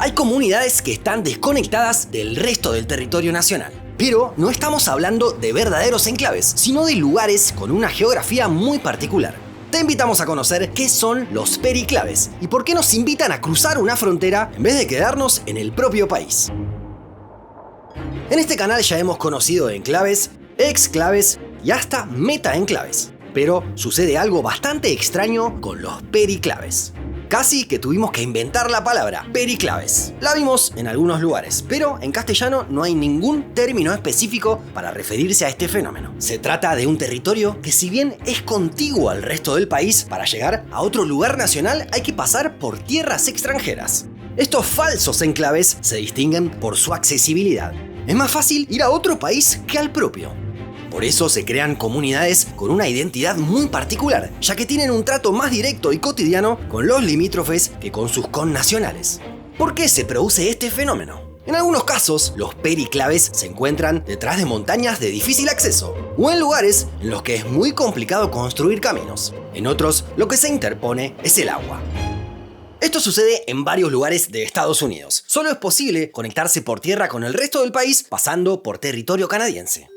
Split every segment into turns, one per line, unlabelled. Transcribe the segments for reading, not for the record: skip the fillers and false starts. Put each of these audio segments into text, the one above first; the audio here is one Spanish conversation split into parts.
Hay comunidades que están desconectadas del resto del territorio nacional. Pero no estamos hablando de verdaderos enclaves, sino de lugares con una geografía muy particular. Te invitamos a conocer qué son los periclaves y por qué nos invitan a cruzar una frontera en vez de quedarnos en el propio país. En este canal ya hemos conocido enclaves, exclaves y hasta metaenclaves. Pero sucede algo bastante extraño con los periclaves. Casi que tuvimos que inventar la palabra periclaves. La vimos en algunos lugares, pero en castellano no hay ningún término específico para referirse a este fenómeno. Se trata de un territorio que, si bien es contiguo al resto del país, para llegar a otro lugar nacional hay que pasar por tierras extranjeras. Estos falsos enclaves se distinguen por su accesibilidad. Es más fácil ir a otro país que al propio. Por eso se crean comunidades con una identidad muy particular, ya que tienen un trato más directo y cotidiano con los limítrofes que con sus connacionales. ¿Por qué se produce este fenómeno? En algunos casos, los periclaves se encuentran detrás de montañas de difícil acceso, o en lugares en los que es muy complicado construir caminos. En otros, lo que se interpone es el agua. Esto sucede en varios lugares de Estados Unidos. Solo es posible conectarse por tierra con el resto del país pasando por territorio canadiense.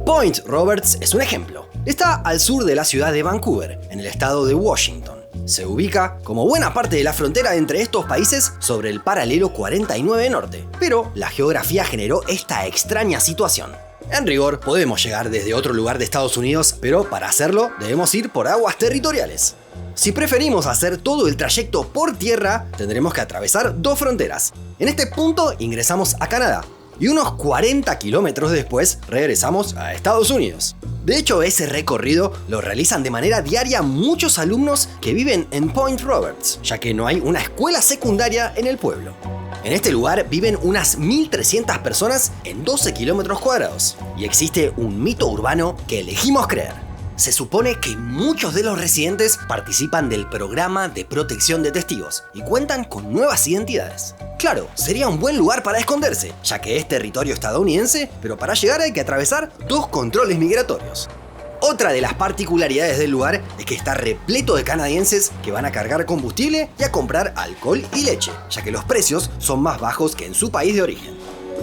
Point Roberts es un ejemplo. Está al sur de la ciudad de Vancouver, en el estado de Washington. Se ubica como buena parte de la frontera entre estos países sobre el paralelo 49 norte, pero la geografía generó esta extraña situación. En rigor, podemos llegar desde otro lugar de Estados Unidos, pero para hacerlo debemos ir por aguas territoriales. Si preferimos hacer todo el trayecto por tierra, tendremos que atravesar dos fronteras. En este punto ingresamos a Canadá, y unos 40 kilómetros después regresamos a Estados Unidos. De hecho, ese recorrido lo realizan de manera diaria muchos alumnos que viven en Point Roberts, ya que no hay una escuela secundaria en el pueblo. En este lugar viven unas 1.300 personas en 12 kilómetros cuadrados, y existe un mito urbano que elegimos creer. Se supone que muchos de los residentes participan del programa de protección de testigos y cuentan con nuevas identidades. Claro, sería un buen lugar para esconderse, ya que es territorio estadounidense, pero para llegar hay que atravesar dos controles migratorios. Otra de las particularidades del lugar es que está repleto de canadienses que van a cargar combustible y a comprar alcohol y leche, ya que los precios son más bajos que en su país de origen.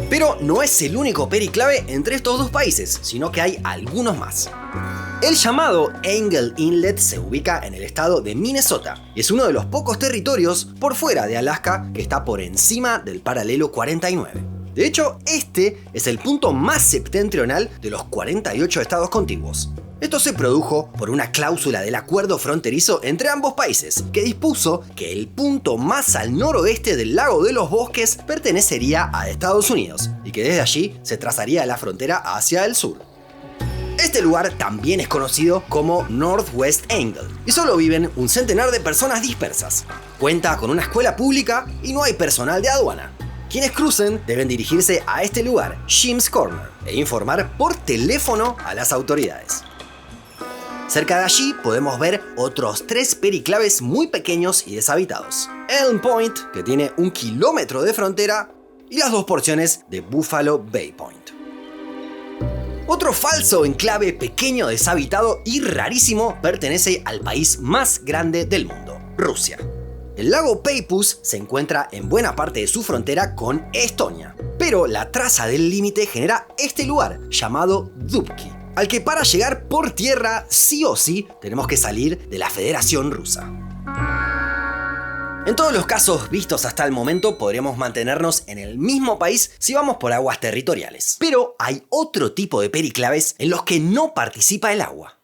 Pero no es el único periclave entre estos dos países, sino que hay algunos más. El llamado Angle Inlet se ubica en el estado de Minnesota y es uno de los pocos territorios por fuera de Alaska que está por encima del paralelo 49. De hecho, este es el punto más septentrional de los 48 estados contiguos. Esto se produjo por una cláusula del acuerdo fronterizo entre ambos países, que dispuso que el punto más al noroeste del lago de los Bosques pertenecería a Estados Unidos y que desde allí se trazaría la frontera hacia el sur. Este lugar también es conocido como Northwest Angle y solo viven un centenar de personas dispersas. Cuenta con una escuela pública y no hay personal de aduana. Quienes crucen deben dirigirse a este lugar, Jim's Corner, e informar por teléfono a las autoridades. Cerca de allí podemos ver otros 3 periclaves muy pequeños y deshabitados. Elm Point, que tiene 1 kilómetro de frontera, y las 2 porciones de Buffalo Bay Point. Otro falso enclave pequeño, deshabitado y rarísimo pertenece al país más grande del mundo, Rusia. El lago Peipus se encuentra en buena parte de su frontera con Estonia, pero la traza del límite genera este lugar llamado Dubki, al que para llegar por tierra sí o sí tenemos que salir de la Federación Rusa. En todos los casos vistos hasta el momento podríamos mantenernos en el mismo país si vamos por aguas territoriales. Pero hay otro tipo de periclaves en los que no participa el agua.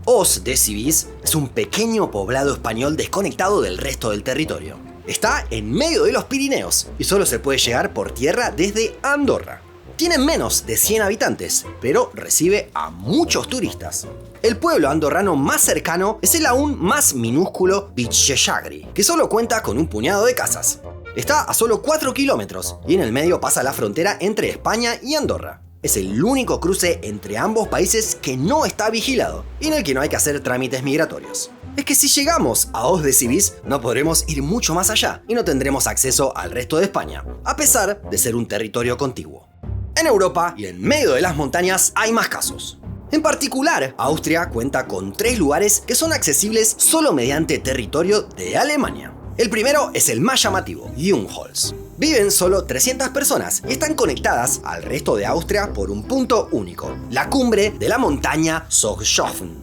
Os de Civís es un pequeño poblado español desconectado del resto del territorio. Está en medio de los Pirineos y solo se puede llegar por tierra desde Andorra. Tiene menos de 100 habitantes, pero recibe a muchos turistas. El pueblo andorrano más cercano es el aún más minúsculo Vicheshagri, que solo cuenta con un puñado de casas. Está a solo 4 kilómetros y en el medio pasa la frontera entre España y Andorra. Es el único cruce entre ambos países que no está vigilado y en el que no hay que hacer trámites migratorios. Es que si llegamos a Os de Civís no podremos ir mucho más allá y no tendremos acceso al resto de España, a pesar de ser un territorio contiguo. En Europa y en medio de las montañas hay más casos. En particular, Austria cuenta con 3 lugares que son accesibles solo mediante territorio de Alemania. El primero es el más llamativo, Jungholz. Viven solo 300 personas y están conectadas al resto de Austria por un punto único, la cumbre de la montaña Sogshofen.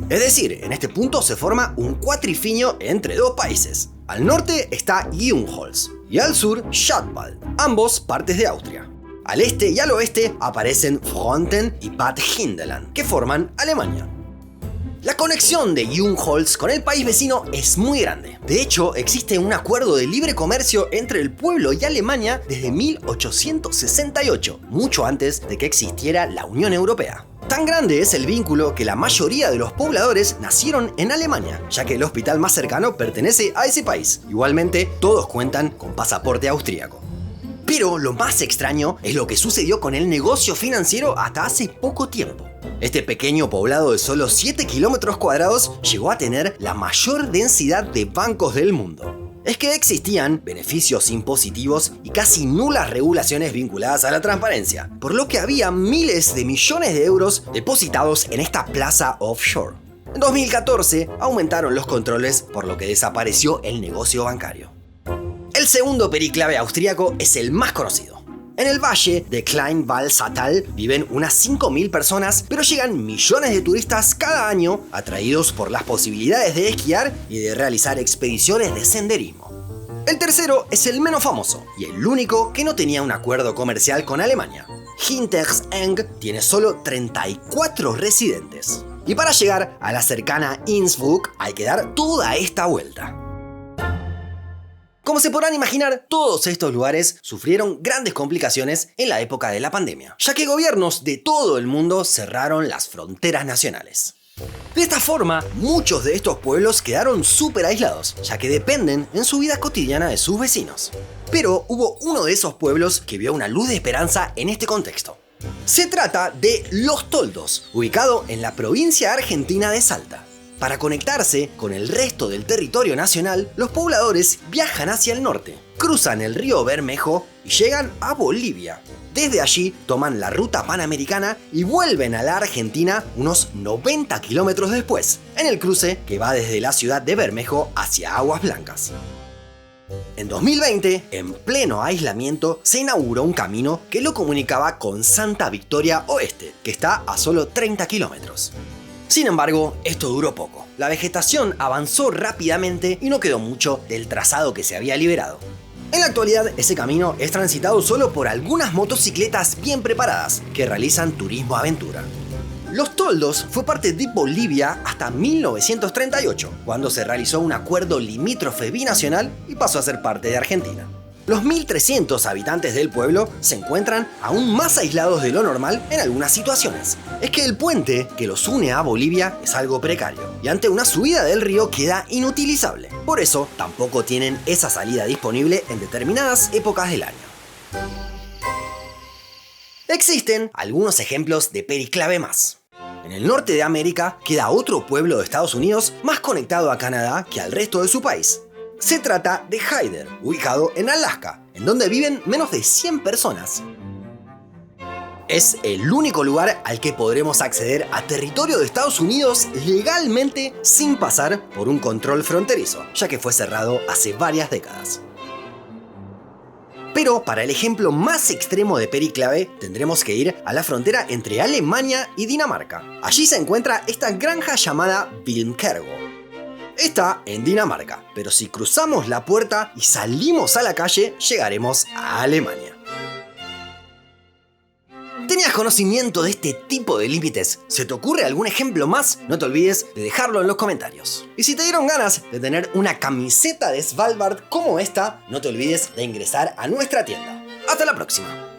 Es decir, en este punto se forma un cuatrifinio entre dos países. Al norte está Jungholz y al sur Schattwald, ambos partes de Austria. Al este y al oeste aparecen Fronten y Bad Hindeland, que forman Alemania. La conexión de Jungholz con el país vecino es muy grande. De hecho, existe un acuerdo de libre comercio entre el pueblo y Alemania desde 1868, mucho antes de que existiera la Unión Europea. Tan grande es el vínculo que la mayoría de los pobladores nacieron en Alemania, ya que el hospital más cercano pertenece a ese país. Igualmente, todos cuentan con pasaporte austríaco. Pero lo más extraño es lo que sucedió con el negocio financiero hasta hace poco tiempo. Este pequeño poblado de solo 7 kilómetros cuadrados llegó a tener la mayor densidad de bancos del mundo. Es que existían beneficios impositivos y casi nulas regulaciones vinculadas a la transparencia, por lo que había miles de millones de euros depositados en esta plaza offshore. En 2014 aumentaron los controles, por lo que desapareció el negocio bancario. El segundo periclave austríaco es el más conocido. En el valle de Kleinwalsertal viven unas 5.000 personas, pero llegan millones de turistas cada año atraídos por las posibilidades de esquiar y de realizar expediciones de senderismo. El tercero es el menos famoso y el único que no tenía un acuerdo comercial con Alemania. Hinterseng tiene solo 34 residentes. Y para llegar a la cercana Innsbruck hay que dar toda esta vuelta. Como se podrán imaginar, todos estos lugares sufrieron grandes complicaciones en la época de la pandemia, ya que gobiernos de todo el mundo cerraron las fronteras nacionales. De esta forma, muchos de estos pueblos quedaron súper aislados, ya que dependen en su vida cotidiana de sus vecinos. Pero hubo uno de esos pueblos que vio una luz de esperanza en este contexto. Se trata de Los Toldos, ubicado en la provincia argentina de Salta. Para conectarse con el resto del territorio nacional, los pobladores viajan hacia el norte, cruzan el río Bermejo y llegan a Bolivia. Desde allí toman la ruta panamericana y vuelven a la Argentina unos 90 kilómetros después, en el cruce que va desde la ciudad de Bermejo hacia Aguas Blancas. En 2020, en pleno aislamiento, se inauguró un camino que lo comunicaba con Santa Victoria Oeste, que está a solo 30 kilómetros. Sin embargo, esto duró poco. La vegetación avanzó rápidamente y no quedó mucho del trazado que se había liberado. En la actualidad, ese camino es transitado solo por algunas motocicletas bien preparadas que realizan turismo aventura. Los Toldos fue parte de Bolivia hasta 1938, cuando se realizó un acuerdo limítrofe binacional y pasó a ser parte de Argentina. Los 1.300 habitantes del pueblo se encuentran aún más aislados de lo normal en algunas situaciones. Es que el puente que los une a Bolivia es algo precario y ante una subida del río queda inutilizable. Por eso tampoco tienen esa salida disponible en determinadas épocas del año. Existen algunos ejemplos de periclave más. En el norte de América queda otro pueblo de Estados Unidos más conectado a Canadá que al resto de su país. Se trata de Hyder, ubicado en Alaska, en donde viven menos de 100 personas. Es el único lugar al que podremos acceder a territorio de Estados Unidos legalmente sin pasar por un control fronterizo, ya que fue cerrado hace varias décadas. Pero para el ejemplo más extremo de periclave, tendremos que ir a la frontera entre Alemania y Dinamarca. Allí se encuentra esta granja llamada Vilmkergo. Está en Dinamarca, pero si cruzamos la puerta y salimos a la calle, llegaremos a Alemania. ¿Tenías conocimiento de este tipo de límites? ¿Se te ocurre algún ejemplo más? No te olvides de dejarlo en los comentarios. Y si te dieron ganas de tener una camiseta de Svalbard como esta, no te olvides de ingresar a nuestra tienda. ¡Hasta la próxima!